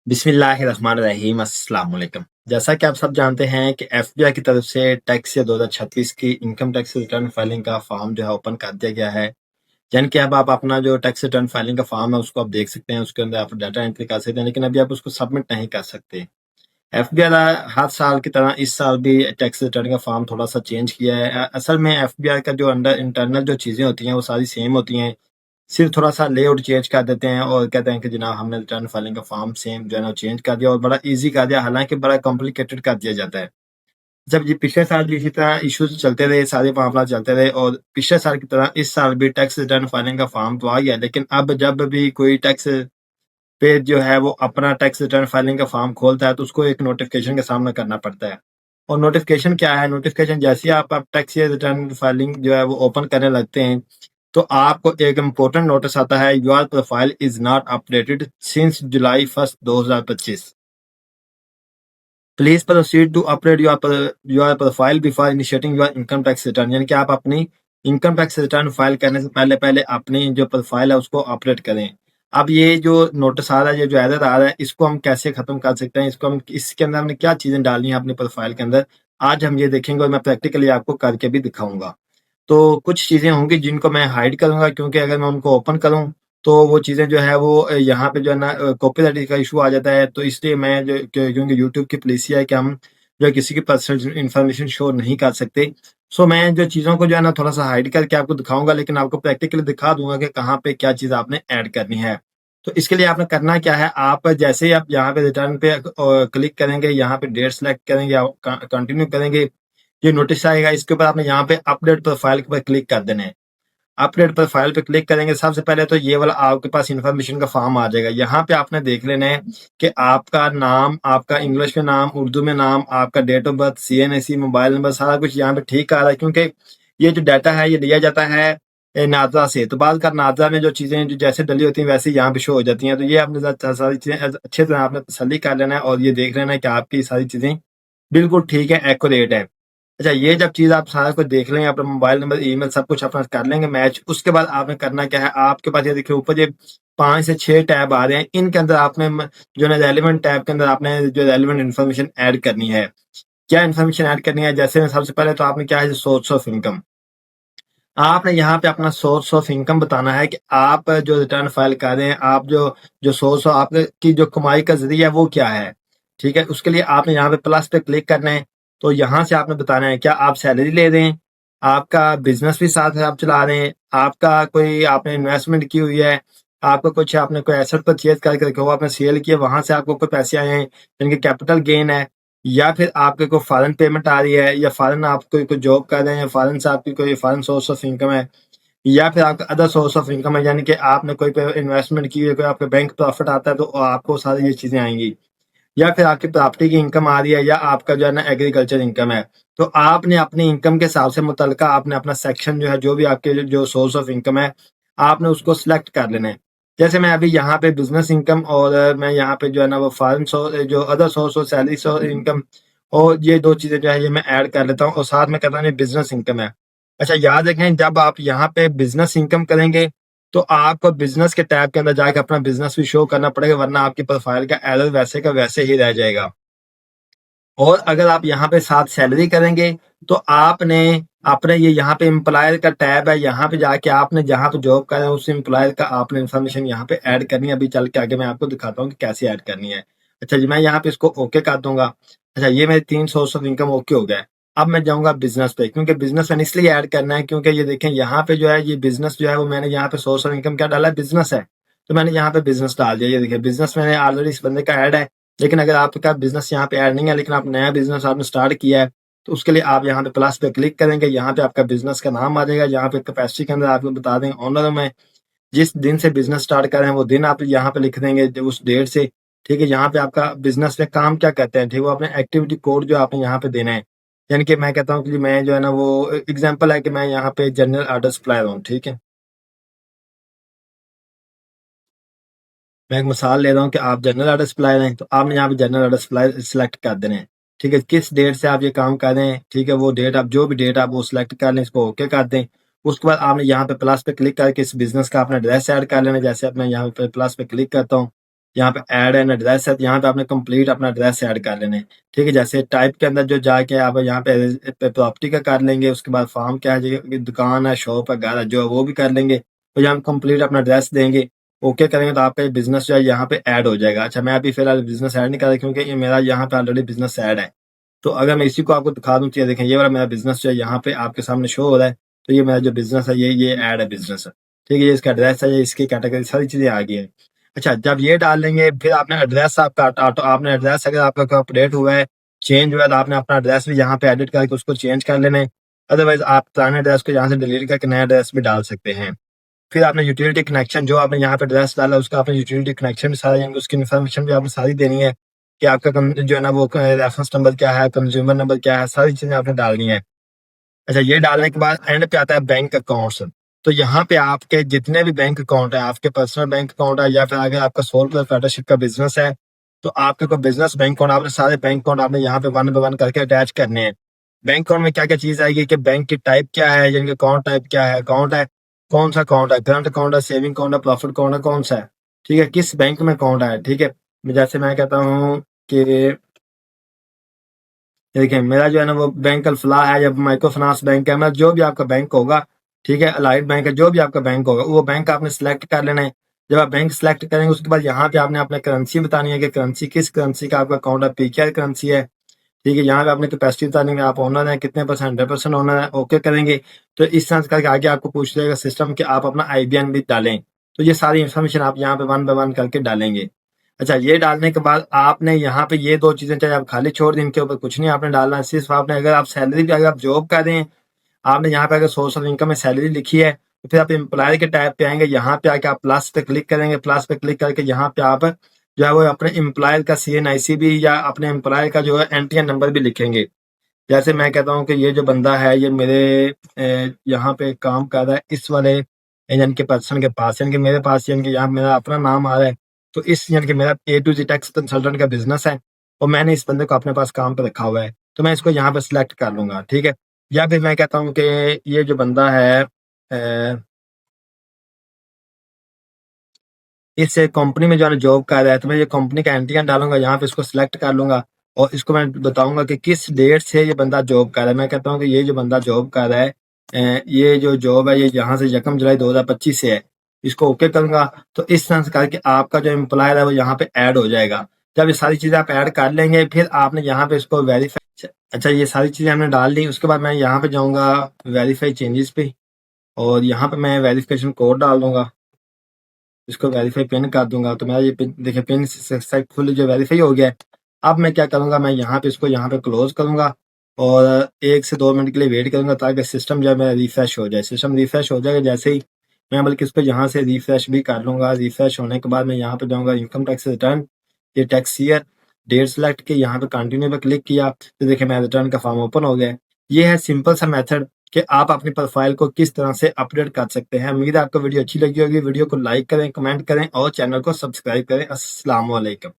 बिस्मिल्लाहिर्रहमानिर्रहीम अस्सलाम वालेकुम। जैसा कि आप सब जानते हैं कि एफबीआई की तरफ से टैक्स या 2036 की इनकम टैक्स रिटर्न फाइलिंग का फॉर्म जो है ओपन कर दिया गया है। यानी कि अब आप अपना जो टैक्स रिटर्न फाइलिंग का फॉर्म है उसको आप देख सकते हैं, उसके अंदर आप डाटा एंट्री कर सकते हैं, लेकिन अभी आप उसको सबमिट नहीं कर सकते। एफबीआई हर साल की तरह इस साल भी टैक्स रिटर्न का फॉर्म थोड़ा-सा चेंज किया है। असल में एफबीआई का जो अंडर इंटरनल जो चीज़ें होती हैं वो सारी सेम होती हैं। सिर्फ थोड़ा-सा लेआउट चेंज कर देते हैं और कहते हैं कि जनाब हमने रिटर्न फाइलिंग का फॉर्म सेम जो है ना चेंज कर दिया और बड़ा ईज़ी कर दिया, हालाँकि बड़ा कॉम्प्लिकेटेड कर दिया जाता है। जब ये पिछले साल भी इसी तरह इश्यूज़ चलते रहे, सारे मामला चलते रहे और पिछले साल की तरह इस साल भी टैक्स रिटर्न फाइलिंग का फॉर्म तो आ गया, लेकिन अब जब भी कोई टैक्स पेड जो है वो अपना टैक्स रिटर्न फाइलिंग का फॉर्म खोलता है तो उसको एक नोटिफ़िकेशन का सामना करना पड़ता है। और नोटिफ़िकेशन क्या है? नोटिफ़िकेशन जैसे ही आप टैक्स या रिटर्न फाइलिंग जो है वो ओपन करने लगते हैं, तो आपको एक इम्पोर्टेंट नोटिस आता है, your profile is not updated since July 1 2025। Please proceed to update your profile before initiating your income tax return, यानी कि आप अपनी इनकम टैक्स रिटर्न फाइल करने से पहले अपनी जो प्रोफाइल है उसको अपडेट करें। अब ये जो नोटिस आ रहा है, ये जो एरर आ रहा है, इसको हम कैसे खत्म कर सकते हैं? इसको हम इसके अंदर हमने क्या चीज़ें डालनी है अपनी प्रोफाइल के अंदर? आज हम ये देखेंगे और मैं प्रैक्टिकली आपको करके भी दिखाऊँगा। तो कुछ चीज़ें होंगी जिनको मैं हाइड करूँगा, क्योंकि अगर मैं उनको ओपन करूँ, तो वो चीज़ें जो है वो यहाँ पे जो है ना कॉपीराइट का इश्यू आ जाता है। तो इसलिए मैं जो क्योंकि यूट्यूब की पॉलिसी है कि हम जो है किसी की पर्सनल इन्फॉर्मेशन शो नहीं कर सकते। सो मैं जो चीज़ों को जो है ना थोड़ा-सा हाइड करके आपको दिखाऊँगा, लेकिन आपको प्रैक्टिकली दिखा दूँगा कि कहाँ पे क्या चीज़ आपने ऐड करनी है। तो इसके लिए आपने करना क्या है, आप जैसे ही आप यहाँ पे रिटर्न पे क्लिक करेंगे, यहाँ पे डेट सेलेक्ट करेंगे, आप कंटिन्यू करेंगे, ये नोटिस आएगा, इसके ऊपर आपने यहाँ पे अपडेट प्रोफाइल के ऊपर क्लिक कर देना है। अपडेट प्रोफाइल पे क्लिक करेंगे, सबसे पहले तो ये वाला आपके पास इन्फॉर्मेशन का फॉर्म आ जाएगा। यहाँ पे आपने देख लेना है कि आपका नाम, आपका इंग्लिश में नाम, उर्दू में नाम, आपका date of birth, CNIC, mobile number, सारा कुछ यहाँ पे ठीक आ रहा है, क्योंकि ये जो डाटा है ये लिया जाता है नाज़ा से। तो बाद का नाज़ा में जो चीज़ें जो जैसे डली होती हैं वैसे ही यहाँ पे शो हो जाती हैं। तो ये आपने सारी चीज़ें अच्छे तरह आपने तसल्ली कर लेना है और ये देख लेना है कि आपकी सारी चीज़ें बिल्कुल ठीक है, एक्यूरेट है। अच्छा, ये जब चीज़ आप सारा कुछ देख लेंगे, अपना मोबाइल नंबर, ईमेल सब कुछ अपना कर लेंगे मैच, उसके बाद आपने करना क्या है, आपके पास ये देखिए ऊपर ये 5 से 6 टैब आ रहे हैं, इनके अंदर आपने जो है ना रेलेवेंट टैब के अंदर आपने जो रेलेवेंट इन्फॉर्मेशन ऐड करनी है। क्या इन्फॉर्मेशन ऐड करनी है? जैसे में सबसे पहले तो आपने क्या है, सोर्स ऑफ इनकम। आपने यहाँ पे अपना सोर्स ऑफ इनकम बताना है कि आप जो रिटर्न फाइल कर रहे हैं, आप जो जो सोर्स ऑफ आपकी जो कमाई का ज़रिया है वो क्या है? ठीक है? उसके लिए आपने यहाँ पे प्लस पे क्लिक करना है। तो यहाँ से आपने बताना है क्या आप सैलरी ले रहे हैं? आपका बिज़नेस भी साथ में आप चला रहे हैं? आपका कोई आपने इन्वेस्टमेंट की हुई है? आपका कुछ आपने कोई एसेट परचेज़ करके रखा हुआ, आपने सेल किया, वहाँ से आपको कोई पैसे आए हैं, यानी कि कैपिटल गेन है? या फिर आपके को फॉरेन पेमेंट आ रही है, या फॉरेन आप कोई जॉब कर रहे हैं, फॉरेन से आपकी कोई फॉरेन सोर्स ऑफ इनकम है, या फिर आपका अदर सोर्स ऑफ इनकम है, यानी कि आपने कोई पे इन्वेस्टमेंट की है, कोई आपके बैंक प्रॉफिट आता है तो आपको सारी ये चीज़ें आएँगी। या फिर आपकी प्रॉपर्टी की इनकम आ रही है, या आपका जो है ना एग्रीकल्चर इनकम है। तो आपने अपनी इनकम के हिसाब से मुतल्लिका आपने अपना सेक्शन जो है, जो भी आपके जो सोर्स ऑफ इनकम है, आपने उसको सिलेक्ट कर लेना है। जैसे मैं अभी यहाँ पे बिज़नेस इनकम और मैं यहाँ पे जो है ना वो फॉरेन जो other source of salary income, और ये 2 चीज़ें जो है ये मैं ऐड कर लेता हूँ और साथ में कहता हूँ ये बिज़नेस इनकम है। अच्छा, याद रखें जब आप यहाँ पे बिज़नेस इनकम करेंगे, तो आपको बिज़नेस के टैब के अंदर जाके अपना बिज़नेस भी शो करना पड़ेगा, वरना आपकी प्रोफ़ाइल का एरर वैसे का वैसे ही रह जाएगा। और अगर आप यहाँ पे साथ सैलरी करेंगे, तो आपने अपने ये यहाँ पे एम्प्लॉयर का टैब है, यहाँ पे जाके आपने जहाँ पे जॉब कर रहे हैं उस एम्प्लॉयर का आपने इन्फॉर्मेशन यहाँ पे ऐड करनी है। अभी चल के आगे मैं आपको दिखाता हूँ कि कैसे ऐड करनी है। अच्छा जी, मैं यहाँ पे इसको ओके कर दूँगा। अच्छा, ये मेरे 3 सोर्स ऑफ इनकम ओके हो गया है। अब मैं जाऊँगा बिज़नेस पे, क्योंकि बिज़नेस मैंने इसलिए ऐड करना है क्योंकि ये देखें यहाँ पे जो है ये बिज़नेस जो है वो मैंने यहाँ पे सोर्स ऑफ इनकम क्या डाला है, बिज़नेस है। तो मैंने यहाँ पे बिज़नेस डाल दिया। ये देखिए बिज़नेस मैंने ऑलरेडी इस बंदे का ऐड है। लेकिन अगर आपका बिज़नेस यहाँ पे ऐड नहीं है, लेकिन आप नया बिज़नेस आपने स्टार्ट किया है, तो उसके लिए आप यहाँ पे प्लस पे क्लिक करेंगे, यहाँ पे आपका बिज़नेस का नाम आ जाएगा, यहाँ पे कैपेसिटी के अंदर आपको बता देंगे ओनर हूँ मैं, जिस दिन से बिज़नेस स्टार्ट कर रहे हैं वो दिन आप यहाँ पे लिख देंगे उस डेट से, ठीक है? यहाँ पे आपका बिज़नेस में काम क्या करते हैं, ठीक है? वो अपने एक्टिविटी कोड जो आपने यहाँ पे देना है। यानी कि मैं कहता हूँ कि मैं जो है ना वो एग्ज़ाम्पल है कि मैं यहाँ पे जनरल ऑर्डर सप्लायर हूँ, ठीक है? मैं एक मिसाल ले रहा हूँ कि आप जनरल ऑर्डर सप्लायर हैं, तो आपने यहाँ पे जनरल ऑर्डर सप्लायर सिलेक्ट कर देना है। ठीक है? किस डेट से आप ये काम कर रहे हैं, ठीक है? वो डेट आप जो भी डेट आप वो सिलेक्ट कर लें, इसको ओके कर दें। उसके बाद आपने यहाँ पे प्लस पे क्लिक करके इस बिज़नेस का अपना एड्रेस ऐड कर लेना है। जैसे अब मैं यहाँ पे प्लस पे क्लिक करता हूँ, यहाँ पे ऐड एन एड्रेस है, तो यहाँ पे आपने कंप्लीट अपना एड्रेस ऐड कर लेना है। ठीक है, जैसे टाइप के अंदर जो जाके आप यहाँ पे प्रॉपर्टी का कर लेंगे, उसके बाद फार्म क्या है, दुकान है, शॉप है, घर है, जो है वो भी कर लेंगे। तो यहाँ कंप्लीट अपना एड्रेस देंगे, ओके करेंगे तो आपका बिजनेस जो है यहाँ पे ऐड हो जाएगा। अच्छा, मैं अभी फिलहाल बिजनेस ऐड नहीं कर रहा क्योंकि ये मेरा यहाँ पे ऑलरेडी बिजनेस ऐड है। तो अगर मैं इसी को आपको दिखा दूं, देखें ये वाला मेरा बिजनेस जो है यहाँ पे आपके सामने शो हो रहा है। तो ये मेरा जो बिजनेस है, ये ऐड है बिजनेस है। ठीक है, ये इसका एड्रेस है, ये इसकी कैटेगरी, सारी चीजें आ गई है। अच्छा, जब ये डाल लेंगे फिर आपने एड्रेस आपका आपने एड्रेस अगर आपका अपडेट हुआ है, चेंज हुआ है, तो आपने अपना एड्रेस भी यहाँ पे एडिट करके उसको चेंज कर लेना है। अदरवाइज आप पुराने एड्रेस को यहाँ से डिलीट करके नया एड्रेस भी डाल सकते हैं। फिर आपने यूटिलिटी कनेक्शन, जो आपने यहाँ पे एड्रेस डाला उसका आपने यूटिलिटी कनेक्शन भी सारा, यानी उसकी इन्फॉर्मेशन भी आपने सारी देनी है कि आपका जो है ना वो रेफरेंस नंबर क्या है, कंज्यूमर नंबर क्या है, सारी चीजें आपने डालनी है। अच्छा, ये डालने के बाद एंड पे आता है बैंक अकाउंट्स। तो यहाँ पे आपके जितने भी बैंक अकाउंट है, आपके पर्सनल बैंक अकाउंट है या फिर अगर आपका सोल प्रोप्राइटरशिप का बिजनेस है, तो आपके कोई बिजनेस बैंक अकाउंट, आपने सारे बैंक अकाउंट आपने यहाँ पे वन बाय वन करके अटैच करने हैं। बैंक अकाउंट में क्या क्या चीज आएगी कि बैंक की टाइप क्या है, यानी कि अकाउंट टाइप क्या है, अकाउंट है कौन सा अकाउंट है, करंट अकाउंट है, सेविंग अकाउंट है, प्रॉफिट अकाउंट है, कौन सा है। ठीक है, किस बैंक में अकाउंट है। ठीक है, जैसे मैं कहता हूँ कि देखिए मेरा जो है ना वो बैंक अल्फला है या माइक्रो फाइनेंस बैंक है, मतलब जो भी आपका बैंक होगा, ठीक है, अलाइड बैंक है, जो भी आपका बैंक होगा वो बैंक आपने सिलेक्ट कर लेना है। जब आप बैंक सिलेक्ट करेंगे उसके बाद यहाँ पे आपने अपने करेंसी बतानी है कि करेंसी किस करेंसी का आपका अकाउंट है, पीकेआर करेंसी है। ठीक है, यहाँ पे आपने कैपेसिटी बतानी है, आप ओनर है कितने परसेंट, 100% ओनर है, ओके करेंगे। तो इस तरह से करके आगे आपको पूछ लेगा सिस्टम कि आप अपना आईबीएन भी डालें। तो ये सारी इन्फॉर्मेशन आप यहाँ पे वन बाय वन करके डालेंगे। अच्छा, ये डालने के बाद आपने यहाँ पे ये दो चीजें चाहे आप खाली छोड़ दें, इनके ऊपर कुछ नहीं आपने डालना है, सिर्फ आपने अगर आप सैलरी भी अगर आप जॉब कर रहे हैं, आपने यहाँ पे अगर सोर्स ऑफ इनकम में सैलरी लिखी है, तो फिर आप एम्प्लॉयर के टैब पे आएंगे, यहाँ पे आके आप प्लस पे क्लिक करेंगे, प्लस पे क्लिक करके यहाँ पे आप जो है वो अपने एम्प्लॉयर का CNIC भी या अपने एम्प्लॉयर का जो है NTN नंबर भी लिखेंगे। जैसे मैं कहता हूँ कि ये जो बंदा है ये मेरे यहाँ पे काम कर रहा है इस वाले यानी कि पर्सन के पास, यानी कि मेरे पास, यानी कि यहाँ मेरा अपना नाम आ रहा है। तो इस यानी कि मेरा A to Z tax consultant का बिजनेस है और मैंने इस बंदे को अपने पास काम पे रखा हुआ है, तो मैं इसको यहाँ पे सिलेक्ट कर लूंगा। ठीक है, या फिर मैं कहता हूँ कि ये जो बंदा है इस कंपनी में जो है जॉब कर रहा है, तो मैं ये कंपनी का एंट्री डालूंगा, यहाँ पे इसको सिलेक्ट कर लूंगा और इसको मैं बताऊंगा कि किस डेट से ये बंदा जॉब कर रहा है। मैं कहता हूँ कि ये जो बंदा जॉब कर रहा है, ये जो जॉब है ये यहाँ से 1 जुलाई 2025 से है, इसको ओके करूंगा। तो इस तरह से करके आपका जो एम्प्लॉयर है वो यहाँ पे ऐड हो जाएगा। जब ये सारी चीजें आप ऐड कर लेंगे फिर आपने यहाँ पे इसको वेरीफाई, अच्छा ये सारी चीजें हमने डाल दी, उसके बाद मैं यहाँ पे जाऊंगा वेरीफाई चेंजेस पे और यहाँ पे मैं वेरिफिकेशन कोड डाल दूंगा, इसको वेरीफाई पिन कर दूंगा। तो मेरा ये पिन देखिए, पिन सक्सेसफुल जो वेरीफाई हो गया है। अब मैं क्या करूंगा, मैं यहाँ पे इसको यहाँ पे क्लोज करूंगा और 1 से 2 मिनट के लिए वेट करूंगा ताकि सिस्टम जो है मेरा रिफ्रेश हो जाए। सिस्टम रिफ्रेश हो जाएगा जैसे ही, मैं बल्कि इसको यहाँ से रिफ्रेश भी कर लूंगा। रिफ्रेश होने के बाद मैं यहाँ पे जाऊंगा इनकम टैक्स रिटर्न, ये टैक्स ईयर, डेट सेलेक्ट की, यहाँ पे कंटिन्यू पे क्लिक किया तो देखिए मेरा रिटर्न का फॉर्म ओपन हो गया है। ये है सिंपल सा मेथड कि आप अपनी प्रोफाइल को किस तरह से अपडेट कर सकते हैं। उम्मीद है आपको वीडियो अच्छी लगी होगी। वीडियो को लाइक करें, कमेंट करें और चैनल को सब्सक्राइब करें। अस्सलाम वालेकुम।